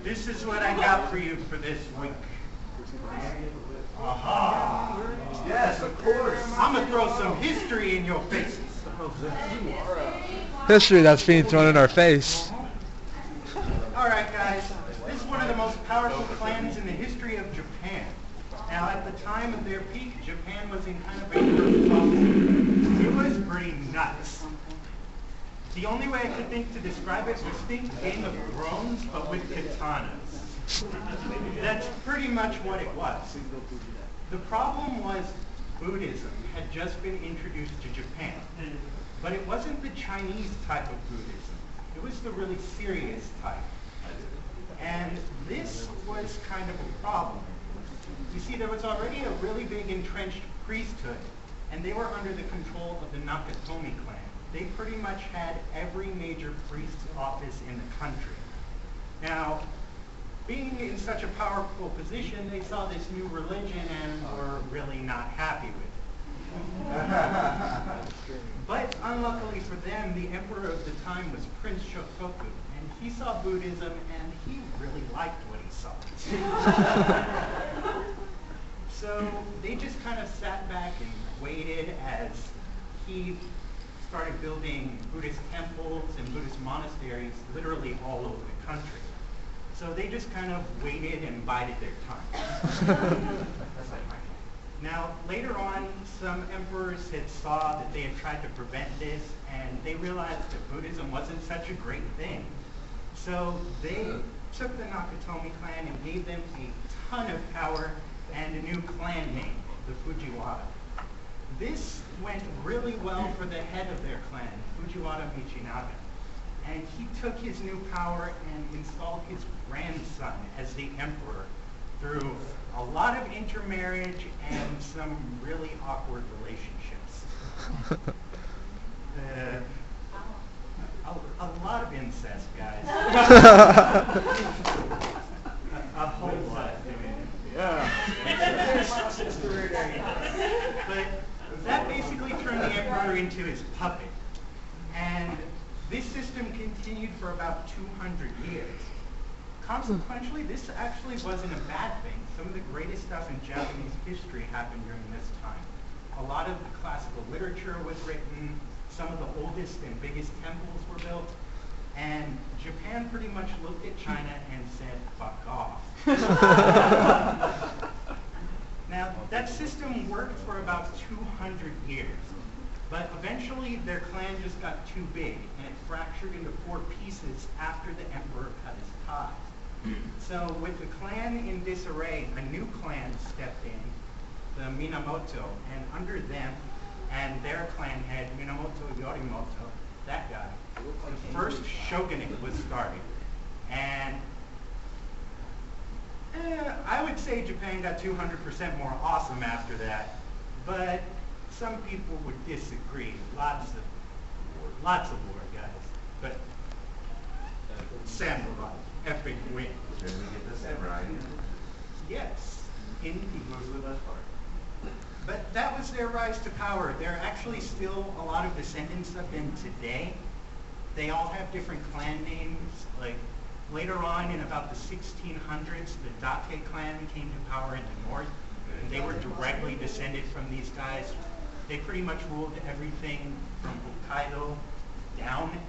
This is what I got for you for this week. Aha! Yes, of course. I'm going to throw some history in your faces. History that's being thrown in our face. Alright guys, this is one of the most powerful clans in the history of Japan. Now at the time of their peak, Japan was in kind of a bubble. It was pretty nuts. The only way I could think to describe it was think Game of Thrones, but with katanas. That's pretty much what it was. The problem was Buddhism had just been introduced to Japan. But it wasn't the Chinese type of Buddhism. It was the really serious type. And this was kind of a problem. You see, there was already a really big entrenched priesthood, and they were under the control of the Nakatomi clan. They pretty much had every major priest's office in the country. Now, being in such a powerful position, they saw this new religion and were really not happy with it. But unluckily for them, the emperor of the time was Prince Shotoku, and he saw Buddhism and he really liked what he saw. So they just kind of sat back and waited as he started building Buddhist temples and Buddhist monasteries literally all over the country. So they just kind of waited and bided their time. Now, later on, some emperors had saw that they had tried to prevent this, and they realized that Buddhism wasn't such a great thing. So they took the Nakatomi clan and gave them a ton of power and a new clan name, the Fujiwara. This went really well for the head of their clan, Fujiwara Michinaga. And he took his new power and installed his grandson as the emperor through a lot of intermarriage and some really awkward relationships. A lot of incest, guys. A whole lot. Yeah. But that basically turned the emperor into his puppet. And this system continued for about 200 years. Consequently, this actually wasn't a bad thing. Some of the greatest stuff in Japanese history happened during this time. A lot of the classical literature was written, some of the oldest and biggest temples were built, and Japan pretty much looked at China and said, fuck off. Now, that system worked for about 200 years, but eventually their clan just got too big, and it fractured into 4 pieces after the emperor cut his ties. So with the clan in disarray, a new clan stepped in, the Minamoto, and under them and their clan head, Minamoto Yorimoto, that guy, the first shogunate was started. And I would say Japan got 200% more awesome after that, but some people would disagree. Lots of war, guys. But samurai, epic win. Did we get the samurai? Yes, indeed. Who's the best part? But that was their rise to power. There are actually still a lot of descendants of them today. They all have different clan names. Like later on in about the 1600s, the Dake clan came to power in the north. And they were directly descended from these guys. They pretty much ruled everything from Hokkaido down.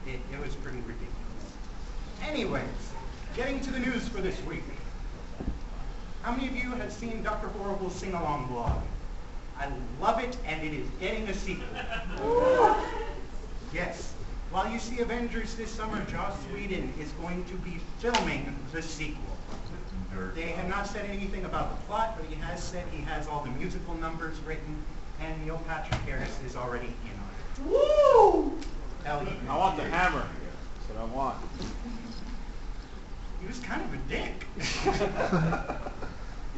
It was pretty ridiculous. Anyways, getting to the news for this week. How many of you have seen Dr. Horrible's sing-along blog? I love it, and it is getting a sequel. Yes. While you see Avengers this summer, Joss Whedon is going to be filming the sequel. They have not said anything about the plot, but he has said he has all the musical numbers written, and Neil Patrick Harris is already in on it. Woo! Hell yeah. I want the hammer. That's what I want. He was kind of a dick.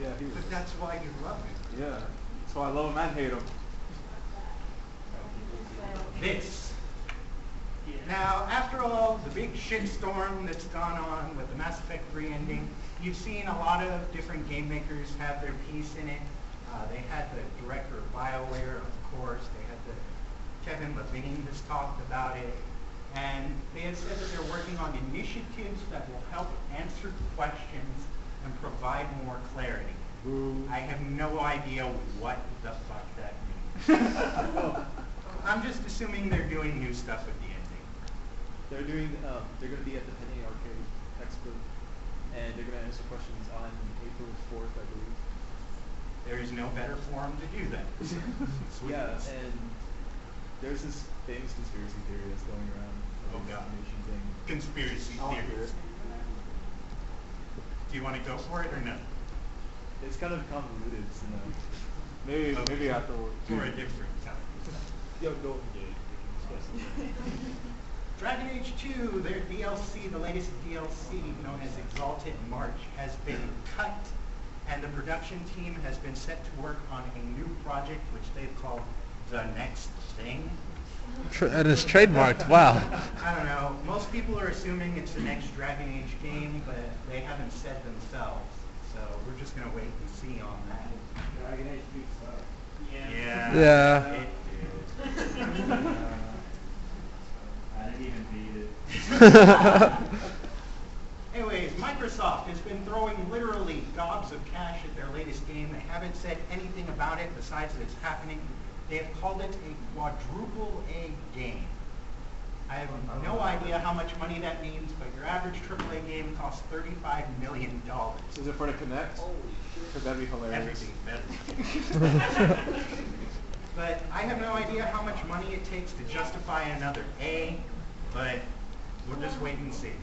Yeah, he was. But that's why you love him. Yeah. That's why I love him and hate him. This. Now, after all the big shitstorm that's gone on with the Mass Effect 3 ending, you've seen a lot of different game makers have their piece in it. They had the director of BioWare, of course. They had the Kevin Levine that's talked about it. And they have said that they're working on initiatives that will help answer questions and provide more clarity. I have no idea what the fuck that means. I'm just assuming they're doing new stuff with the ending. They're doing. They're going to be at the Penny Arcade Expo, and they're going to answer questions on April 4th, I believe. There is no better forum to do that. Sweet. Yeah, and there's this famous conspiracy theory that's going around. Oh, God. Information thing. Conspiracy I wanna hear theories. it. Do you want to go for it or no? It's kind of convoluted, so no. Maybe afterwards. For a different time. Yo, go engage. We can discuss it. Dragon Age 2, their DLC, the latest DLC known as Exalted March, has been cut, and the production team has been set to work on a new project which they've called The Next Thing. And it's trademarked. Wow. I don't know. Most people are assuming it's the next Dragon Age game, but they haven't said themselves. So we're just going to wait and see on that. Dragon Age beats up. Yeah. Yeah. It I didn't even beat it. Anyways, Microsoft has been throwing literally gobs of cash at their latest game. They haven't said anything about it besides that it's happening. They have called it a quadruple A game. I have no idea how much money that means, but your average AAA game costs $35 million. Is it for the Kinect? Because that'd be hilarious. Everything better. But I have no idea how much money it takes to justify another A, but we'll just wait and see.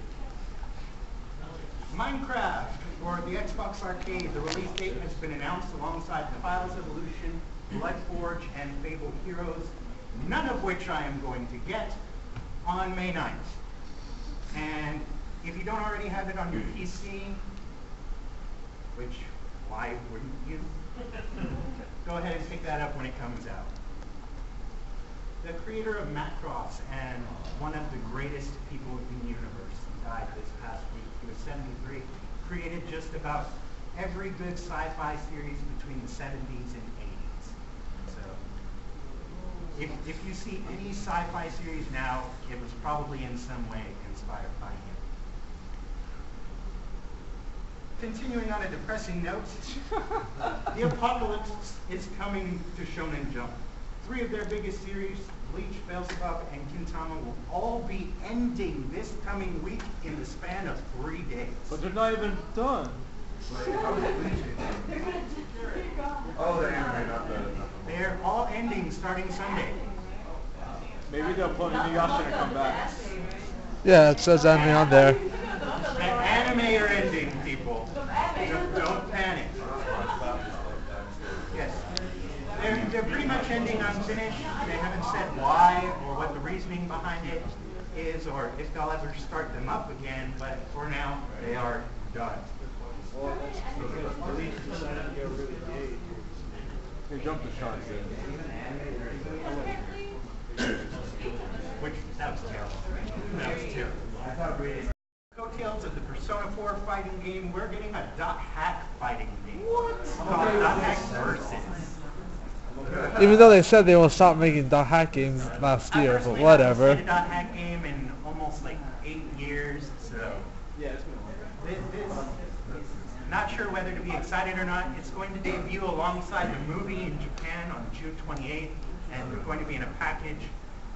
Minecraft for the Xbox Arcade, the release date has been announced alongside Files Evolution, Bloodforge, and Fable Heroes, none of which I am going to get, on May 9th. And if you don't already have it on your PC, which, why wouldn't you? Go ahead and pick that up when it comes out. The creator of Macross and one of the greatest people in the universe died this past week. He was 73. Created just about every good sci-fi series between the 70s and 80s. So, if you see any sci-fi series now, it was probably in some way inspired by him. Continuing on a depressing note, the apocalypse is coming to Shonen Jump. 3 of their biggest series, Bleach, Beelzebub, and Gintama, will all be ending this coming week in the span of 3 days. But they're not even done. Oh, the anime, not the. They're all ending starting Sunday. Maybe they'll put Inuyasha and come back. Yeah, it says anime on there. The anime are ending, people. Don't panic. Yes. They're pretty much ending unfinished. They haven't said why or what the reasoning behind it is or if they'll ever start them up again, but for now, they are done. They jumped the shark, Which, that was terrible. That was terrible. Coattails of the Persona 4 fighting game, we're getting a dot hack fighting game. What? Called Dot Hack Versus. Even though they said they will stop making dot hack games last year, but whatever. I've not played a dot hack game in almost like 8 years, so. Yeah, it's been Not sure whether to be excited or not. It's going to debut alongside the movie in Japan on June 28th, and they're going to be in a package.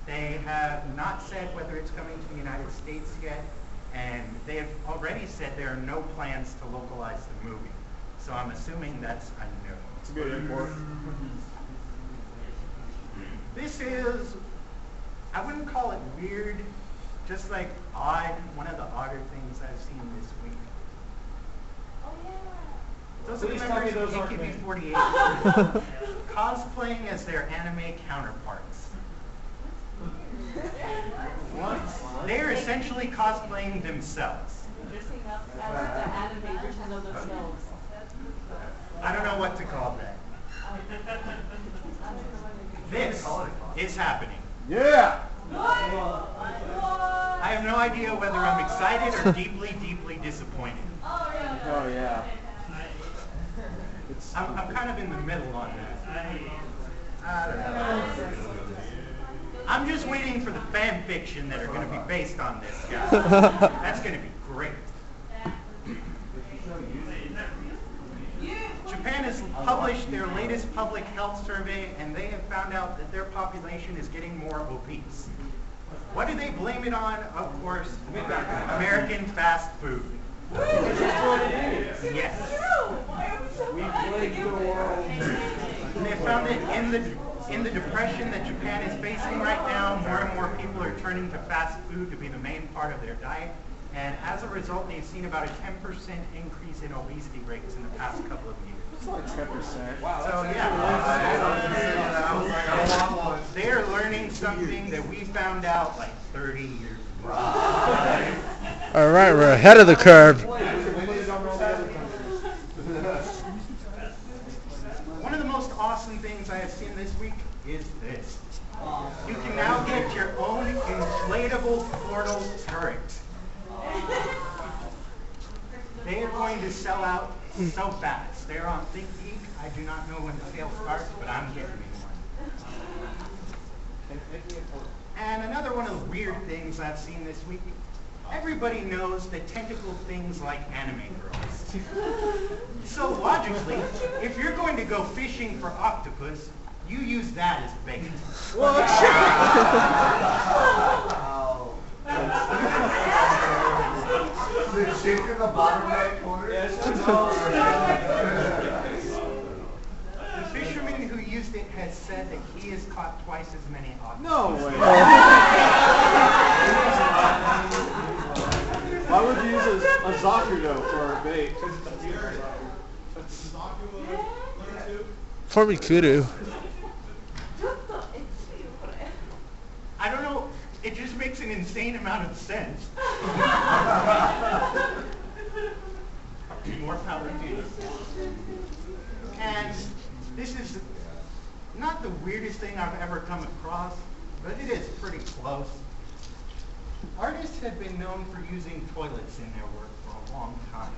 They have not said whether it's coming to the United States yet, and they have already said there are no plans to localize the movie. So I'm assuming that's a no. It's a good import. This is, I wouldn't call it weird, just like odd, one of the odder things I've seen this week. Those Please are tell me members those of aren't men. AKB48 cosplaying as their anime counterparts. What? They are essentially cosplaying themselves. Dressing up as the anime version of themselves. I don't know what to call that. This is happening. Yeah! I have no idea whether I'm excited or deeply, deeply disappointed. Oh, yeah. It's I'm kind of in the middle on that. I don't know. I'm just waiting for the fan fiction that are going to be based on this, guys. That's going to be great. Japan has published their latest public health survey, and they have found out that their population is getting more obese. What do they blame it on? Of course, American fast food. Yes. We plague the world. And they found it in the depression that Japan is facing right now. More and more people are turning to fast food to be the main part of their diet. And as a result, they've seen about a 10% increase in obesity rates in the past couple of years. It's like 10%. Wow. So yeah, they're learning something that we found out like 30 years ago. All right, we're ahead of the curve. One of the most awesome things I have seen this week is this. You can now get your own inflatable portal turret. They are going to sell out so fast. They're on ThinkGeek. I do not know when the sale starts, but I'm getting me one. And another one of the weird things I've seen this week, everybody knows that tentacle things like anime girls. So logically, if you're going to go fishing for octopus, you use that as bait. The chick in the bottom right corner? The fisherman who used it has said that he has caught twice as many octopuses. No way. Why would you use a Zakudo for a bait? For me, kudu. I don't know, it just makes an insane amount of sense. More power to you. And this is not the weirdest thing I've ever come across, but it is pretty close. Artists have been known for using toilets in their work for a long time.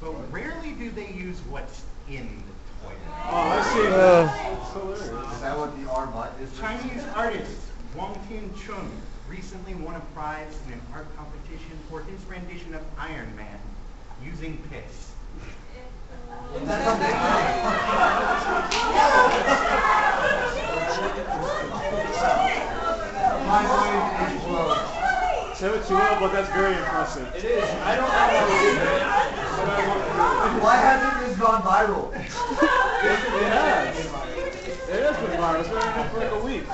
But rarely do they use what's in the toilet. Oh, I see. That's hilarious. Is that what the R button is? Chinese artist Wang Tianchun recently won a prize in an art competition for his rendition of Iron Man using piss. My mind explodes. Say what you will, but that's very impressive. It is. I don't know how to do it. Why hasn't this gone viral? It has. It has been viral. It's been around for like a week.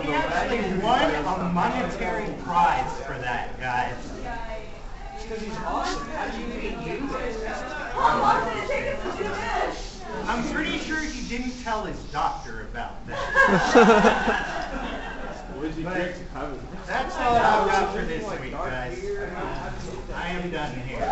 He actually won a monetary prize for that, guys. Because he's awesome. How did you meet you? I'm pretty sure he didn't tell his doctor about that. What did you drink? That's all I've got for this week, guys. I am done here.